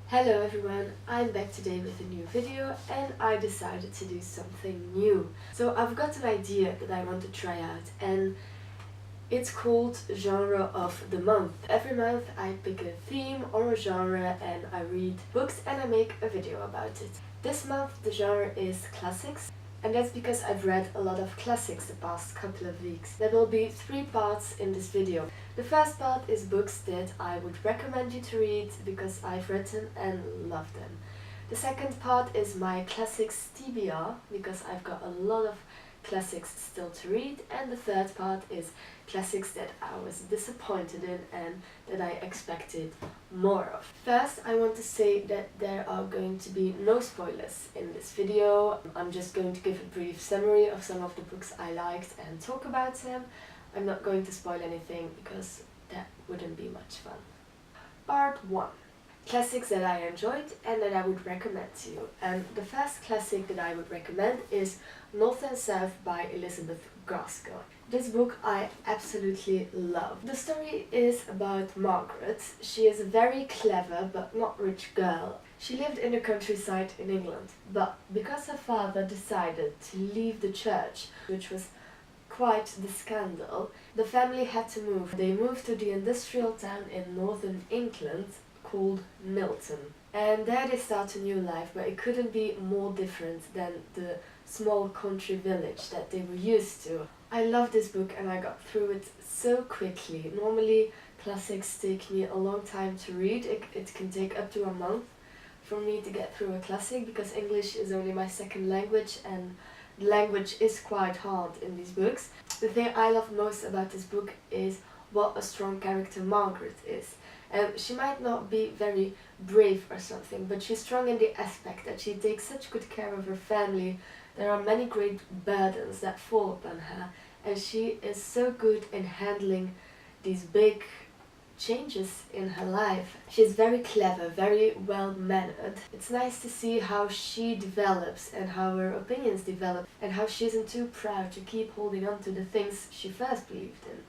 Hello everyone, I'm back today with a new video and I decided to do something new. So I've got an idea that I want to try out and it's called Genre of the Month. Every month I pick a theme or a genre and I read books and I make a video about it. This month the genre is classics. And that's because I've read a lot of classics the past couple of weeks. There will be 3 parts in this video. The first part is books that I would recommend you to read because I've read them and loved them. The second part is my classics TBR because I've got a lot of classics still to read, and the third part is classics that I was disappointed in and that I expected more of. First, I want to say that there are going to be no spoilers in this video. I'm just going to give a brief summary of some of the books I liked and talk about them. I'm not going to spoil anything because that wouldn't be much fun. Part 1. Classics that I enjoyed and that I would recommend to you. And the first classic that I would recommend is North and South by Elizabeth Gaskell. This book I absolutely love. The story is about Margaret. She is a very clever but not rich girl. She lived in the countryside in England, but because her father decided to leave the church, which was quite the scandal, the family had to move. They moved to the industrial town in northern England called Milton. And there they start a new life, but it couldn't be more different than the small country village that they were used to. I love this book and I got through it so quickly. Normally classics take me a long time to read. It can take up to a month for me to get through a classic because English is only my second language and the language is quite hard in these books. The thing I love most about this book is what a strong character Margaret is. And she might not be very brave or something, but she's strong in the aspect that she takes such good care of her family. There are many great burdens that fall upon her, and she is so good in handling these big changes in her life. She's very clever, very well mannered. It's nice to see how she develops and how her opinions develop and how she isn't too proud to keep holding on to the things she first believed in.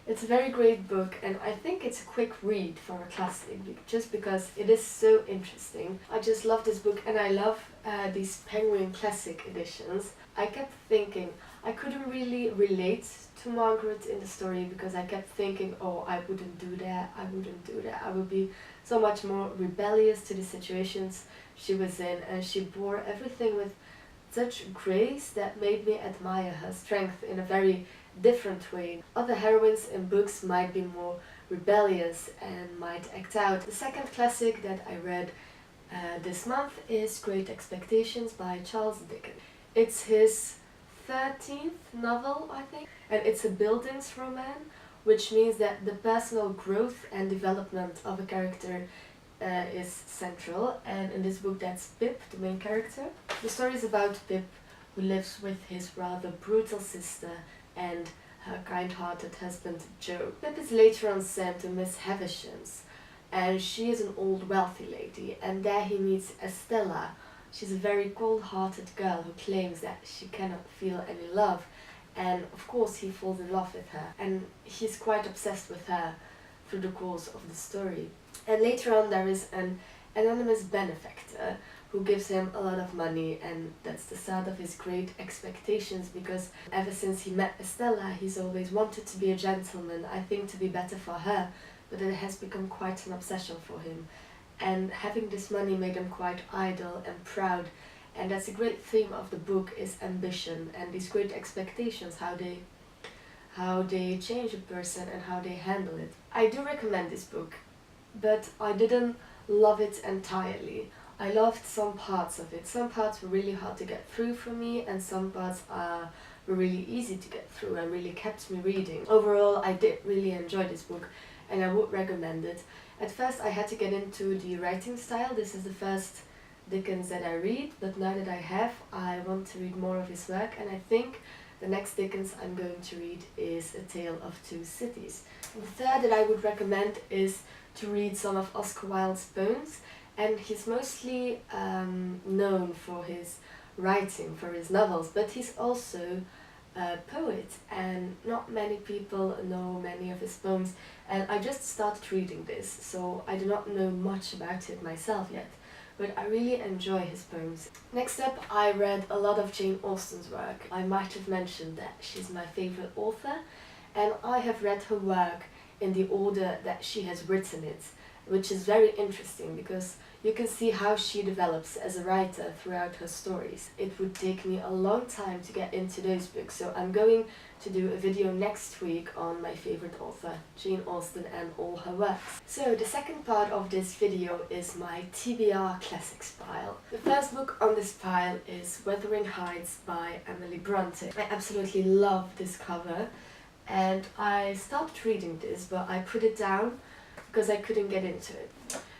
It's a very great book and I think it's a quick read for a classic just because it is so interesting. I just love this book and I love these Penguin Classic editions. I kept thinking I couldn't really relate to Margaret in the story because I kept thinking, oh, I wouldn't do that, I wouldn't do that. I would be so much more rebellious to the situations she was in, and she bore everything with such grace that made me admire her strength in a very different way. Other heroines in books might be more rebellious and might act out. The second classic that I read this month is Great Expectations by Charles Dickens. It's his 13th novel, I think, and it's a buildings roman, which means that the personal growth and development of a character is central, and in this book that's Pip, the main character. The story is about Pip, who lives with his rather brutal sister and her kind-hearted husband Joe. Pip is later on sent to Miss Havisham's, and she is an old wealthy lady, and there he meets Estella. She's a very cold-hearted girl who claims that she cannot feel any love, and of course he falls in love with her, and he's quite obsessed with her through the course of the story. And later on there is an anonymous benefactor who gives him a lot of money, and that's the start of his great expectations because ever since he met Estella he's always wanted to be a gentleman, I think to be better for her, but it has become quite an obsession for him. And having this money made him quite idle and proud, and that's a great theme of the book is ambition and these great expectations, how they change a person and how they handle it. I do recommend this book, but I didn't love it entirely. I loved some parts of it. Some parts were really hard to get through for me and some parts were really easy to get through and really kept me reading. Overall, I did really enjoy this book and I would recommend it. At first I had to get into the writing style. This is the first Dickens that I read, but now that I have, I want to read more of his work, and I think the next Dickens I'm going to read is A Tale of Two Cities. And the third that I would recommend is to read some of Oscar Wilde's poems, and he's mostly known for his writing, for his novels, but he's also a poet and not many people know many of his poems, and I just started reading this, so I do not know much about it myself yet, but I really enjoy his poems. Next up, I read a lot of Jane Austen's work. I might have mentioned that she's my favorite author, and I have read her work in the order that she has written it, which is very interesting because you can see how she develops as a writer throughout her stories. It would take me a long time to get into those books, so I'm going to do a video next week on my favorite author, Jane Austen, and all her works. So the second part of this video is my TBR classics pile. The first book on this pile is Wuthering Heights by Emily Bronte. I absolutely love this cover, and I stopped reading this, but I put it down because I couldn't get into it.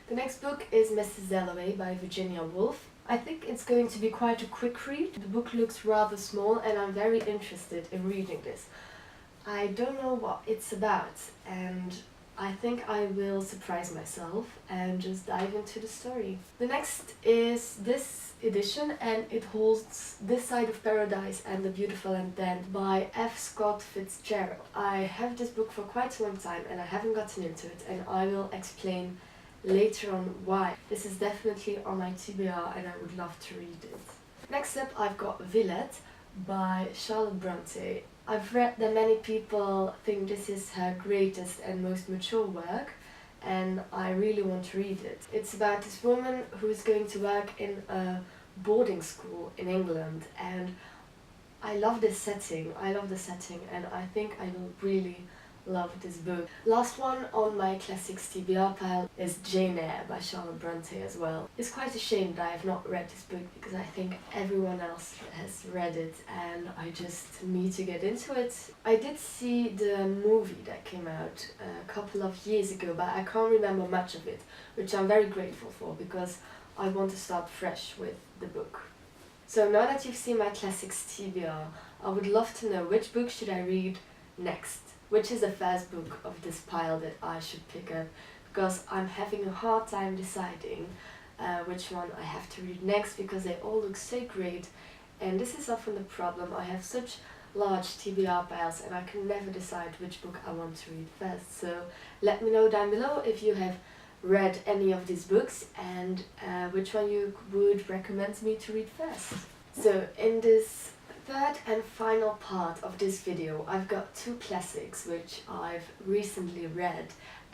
The next book is Mrs. Dalloway by Virginia Woolf. I think it's going to be quite a quick read. The book looks rather small and I'm very interested in reading this. I don't know what it's about, and I think I will surprise myself and just dive into the story. The next is this edition, and it holds This Side of Paradise and the Beautiful and Damned by F. Scott Fitzgerald. I have this book for quite a long time and I haven't gotten into it, and I will explain later on why. This is definitely on my TBR and I would love to read it. Next up, I've got Villette by Charlotte Bronte. I've read that many people think this is her greatest and most mature work, and I really want to read it. It's about this woman who is going to work in a boarding school in England, and I love this setting. I love the setting, and I think I will really love this book. Last one on my classics TBR pile is Jane Eyre by Charlotte Bronte as well. It's quite a shame that I have not read this book because I think everyone else has read it and I just need to get into it. I did see the movie that came out a couple of years ago, but I can't remember much of it, which I'm very grateful for because I want to start fresh with the book. So now that you've seen my classics TBR, I would love to know which book should I read next. Which is the first book of this pile that I should pick up, because I'm having a hard time deciding which one I have to read next because they all look so great, and this is often the problem. I have such large TBR piles and I can never decide which book I want to read first. So let me know down below if you have read any of these books and which one you would recommend me to read first. So in this third and final part of this video, I've got two classics which I've recently read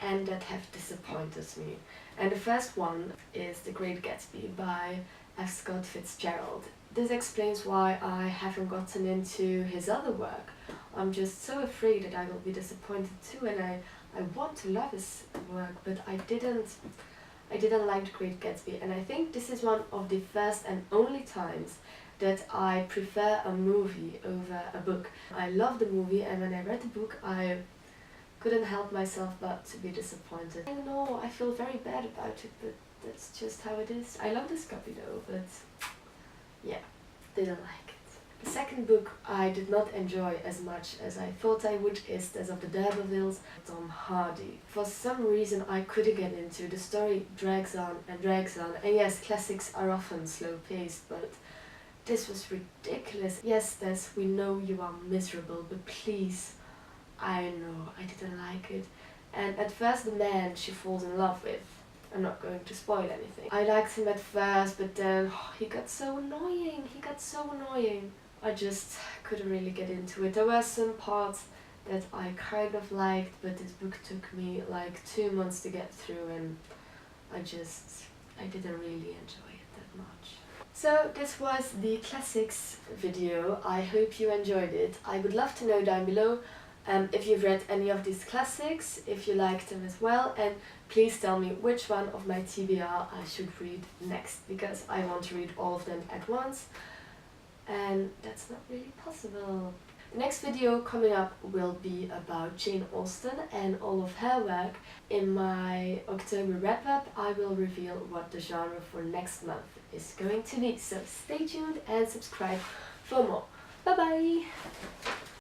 and that have disappointed me. And the first one is The Great Gatsby by F. Scott Fitzgerald. This explains why I haven't gotten into his other work. I'm just so afraid that I will be disappointed too, and I want to love his work, but I didn't like The Great Gatsby, and I think this is one of the first and only times that I prefer a movie over a book. I love the movie, and when I read the book I couldn't help myself but to be disappointed. I don't know, I feel very bad about it, but that's just how it is. I love this copy though, but yeah, didn't like it. The second book I did not enjoy as much as I thought I would is Tales of the D'Urbervilles, Tom Hardy. For some reason I couldn't get into. The story drags on, and yes, classics are often slow-paced, but this was ridiculous. Yes, Tess, we know you are miserable, but please, I know, I didn't like it. And at first the man she falls in love with, I'm not going to spoil anything. I liked him at first, but then he got so annoying. I just couldn't really get into it. There were some parts that I kind of liked, but this book took me like 2 months to get through, and I didn't really enjoy it that much. So this was the classics video. I hope you enjoyed it. I would love to know down below if you've read any of these classics, if you liked them as well, and please tell me which one of my TBR I should read next, because I want to read all of them at once, and that's not really possible. The next video coming up will be about Jane Austen and all of her work. In my October wrap-up, I will reveal what the genre for next month is going to be, so stay tuned and subscribe for more. Bye bye!